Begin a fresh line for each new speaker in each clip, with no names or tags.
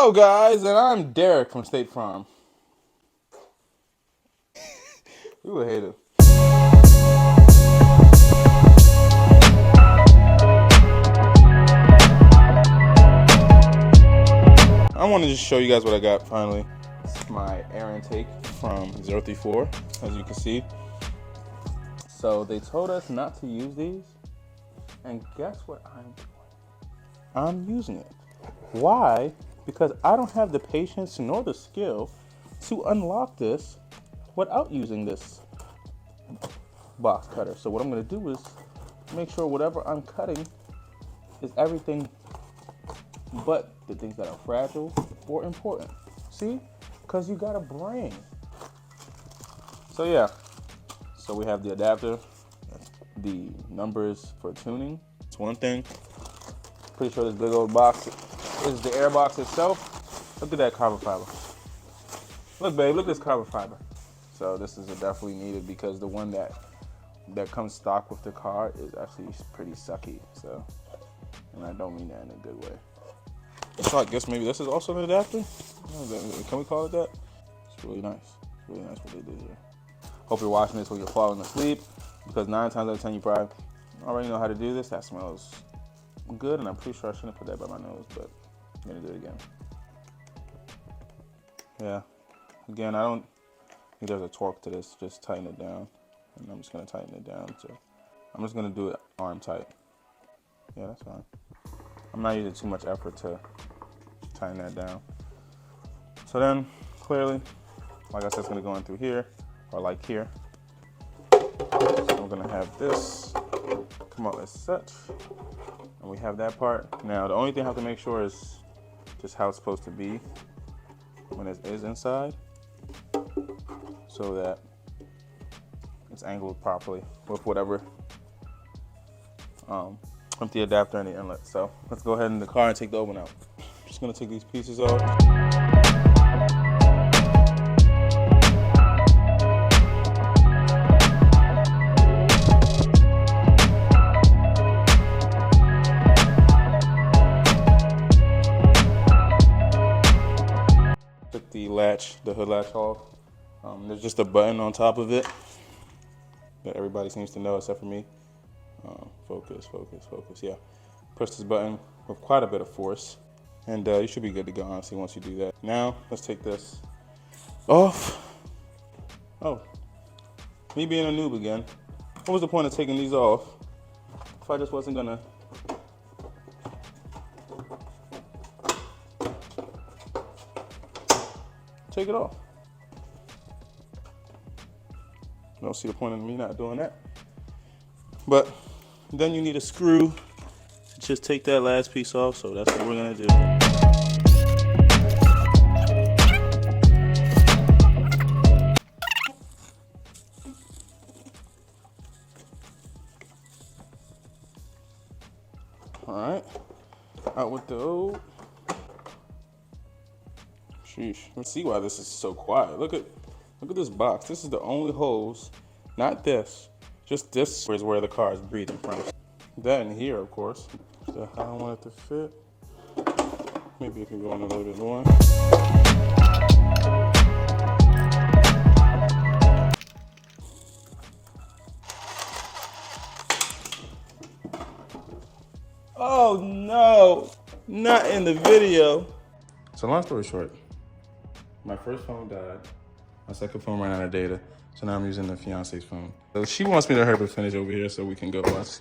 Hello guys, and I'm Derek from State Farm. We were haters. I wanted to just show you guys what I got finally. It's my air intake from 034, as you can see. So they told us not to use these, and guess what I'm doing? I'm using it. Why? Because I don't have the patience nor the skill to unlock this without using this box cutter. So what I'm gonna do is make sure whatever I'm cutting is everything but the things that are fragile or important. See? Because you got a brain. So yeah, so we have the adapter, the numbers for tuning. It's one thing. Pretty sure this big old box is the air box itself. Look at that carbon fiber. Look, babe, look at this carbon fiber. So this is definitely needed because the one that comes stock with the car is actually pretty sucky. So, and I don't mean that in a good way. So I guess maybe this is also an adapter. Can we call it that? It's really nice. It's really nice what they did here. Hope you're watching this when you're falling asleep, because 9 times out of 10 you probably already know how to do this. That smells good, and I'm pretty sure I shouldn't put that by my nose, but I'm gonna do it again. Yeah. Again, I don't think there's a torque to this. Just tighten it down, and I'm just gonna tighten it down. So I'm just gonna do it arm tight. Yeah, that's fine. I'm not using too much effort to tighten that down. So then, clearly, like I said, it's gonna go in through here, or like here. So we're gonna have this come out as such, and we have that part. Now, the only thing I have to make sure is just how it's supposed to be when it is inside, so that it's angled properly with whatever, with the adapter and the inlet. So let's go ahead in the car and take the oven out. Just gonna take these pieces off. Took the hood latch off. There's just a button on top of it that everybody seems to know except for me. Focus, focus, focus, yeah. Push this button with quite a bit of force, and you should be good to go, honestly, once you do that. Now, let's take this off. Oh, me being a noob again. What was the point of taking these off if I just wasn't gonna take it off? I don't see the point of me not doing that. But then you need a screw to just take that last piece off, so that's what we're gonna do. All right, out with the old. Sheesh. Let's see why this is so quiet. Look at this box. This is the only hose, not this. Just this is where the car is breathing from. That in here, of course. So I don't want it to fit. Maybe it can go in a little bit more. Oh no, not in the video. So long story short, my first phone died. My second phone ran out of data. So now I'm using the fiance's phone. So she wants me to hurry up and finish over here so we can go watch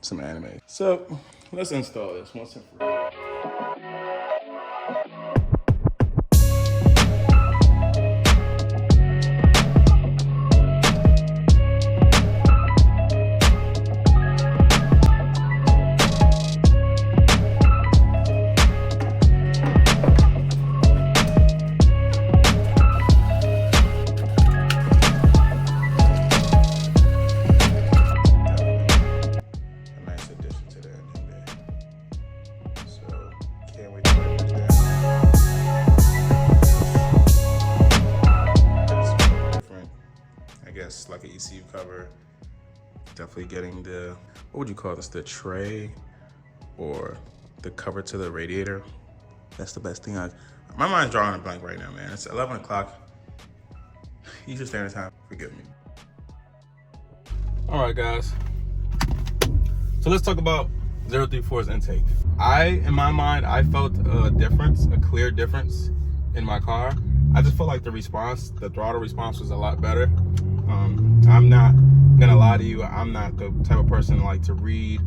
some anime. So let's install this once and for all. Like an ECU cover. Definitely getting the, what would you call this? The tray or the cover to the radiator That's the best thing. My mind's drawing a blank right now, man. It's 11 o'clock. Eastern Standard Time. Forgive me. All right, guys. So let's talk about 034's intake. In my mind, I felt a difference, a clear difference in my car. I just felt like the throttle response was a lot better. I'm not gonna lie to you, I'm not the type of person like to read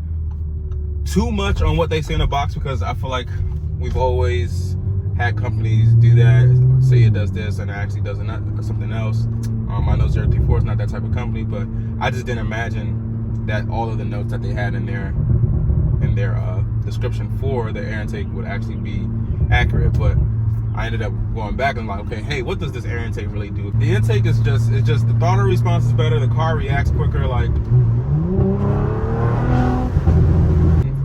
too much on what they say in the box, because I feel like we've always had companies do that, say it does this and it actually does something else. I know 034 is not that type of company, but I just didn't imagine that all of the notes that they had in their description for the air intake would actually be accurate. But I ended up going back and like, okay, hey, what does this air intake really do? The intake is just the throttle response is better, the car reacts quicker. Like,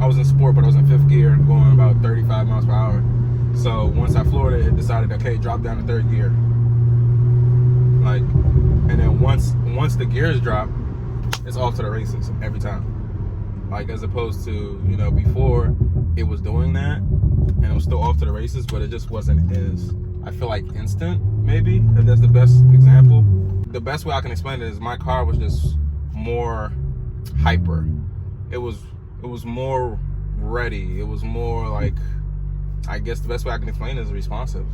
I was in sport, but I was in 5th gear going about 35 miles per hour. So once I floored it, it decided, okay, drop down to 3rd gear. Like, and then once the gears drop, it's off to the races every time. Like, as opposed to, you know, before it was doing that and it was still off to the races, but it just wasn't as, I feel like, instant, maybe, if that's the best example. The best way I can explain it is my car was just more hyper. It was more ready. It was more like, I guess the best way I can explain it is responsive.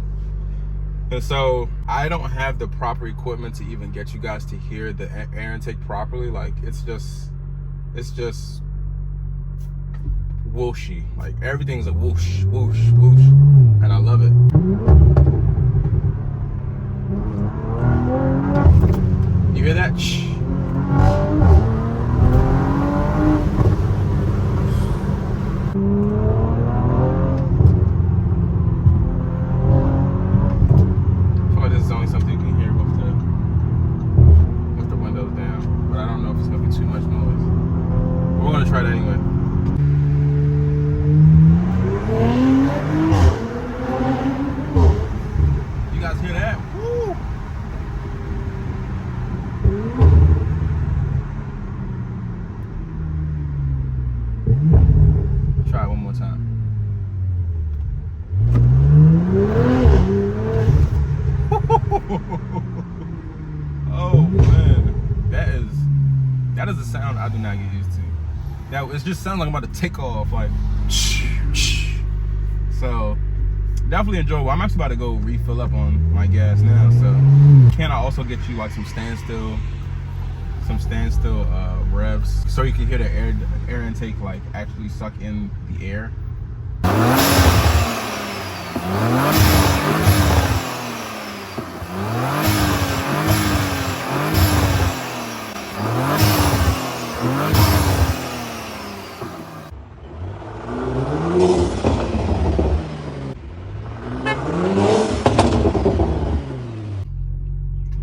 And so I don't have the proper equipment to even get you guys to hear the air intake properly. Like, it's just whooshy. Like, everything's a whoosh, whoosh, whoosh, and I love it. You hear that? Shh. I feel like this is only something you can hear with the windows down, but I don't know if it's gonna be too much noise. But we're gonna try that anyway. You guys hear that? Woo! Try it one more time. Oh man, that is a sound I do not get used to. That it just sounds like I'm about to take off, like. So definitely enjoyable. I'm actually about to go refill up on my gas now. So can I also get you like some standstill revs, so you can hear the air intake like actually suck in the air.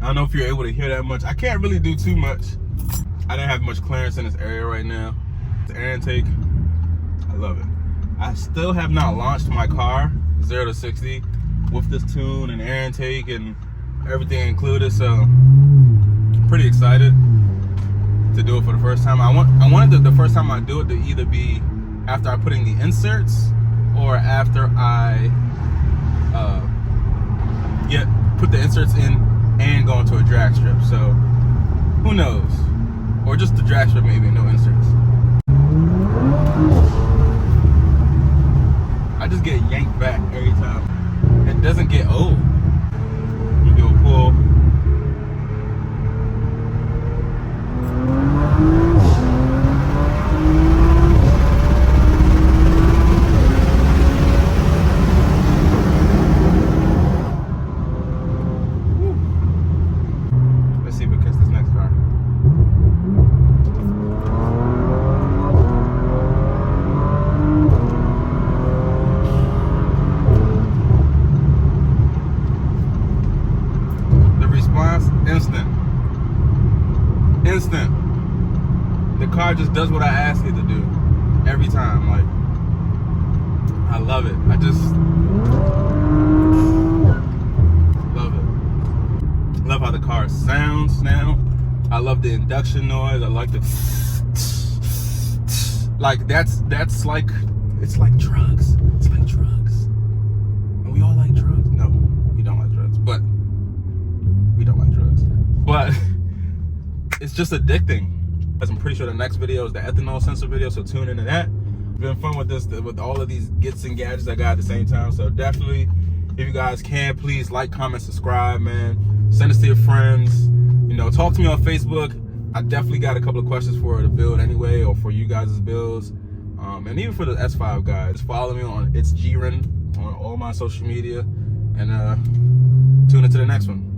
I don't know if you're able to hear that much. I can't really do too much. I didn't have much clearance in this area right now. The air intake, I love it. I still have not launched my car 0 to 60 with this tune and air intake and everything included, so I'm pretty excited to do it for the first time. I wanted the first time I do it to either be after I put in the inserts or after I put the inserts in and go into a drag strip. So who knows? Or just the drag strip, maybe no inserts. I just get yanked back every time. It doesn't get old. You do a pull. Let's see if it catches this next car. Instant. The car just does what I ask it to do every time. Like, I love it. I just love it. Love how the car sounds now. I love the induction noise. I like the like that's like, it's like drugs. It's like drugs. just addicting. As I'm pretty sure the next video is the ethanol sensor video, so tune into that. It's been fun with this, with all of these gets and gadgets I got at the same time. So definitely, if you guys can, please like, comment, subscribe, man. Send this to your friends. You know, talk to me on Facebook. I definitely got a couple of questions for the build anyway, or for you guys' builds. And even for the S5 guys, just follow me on It's Jiren on all my social media, and tune into the next one.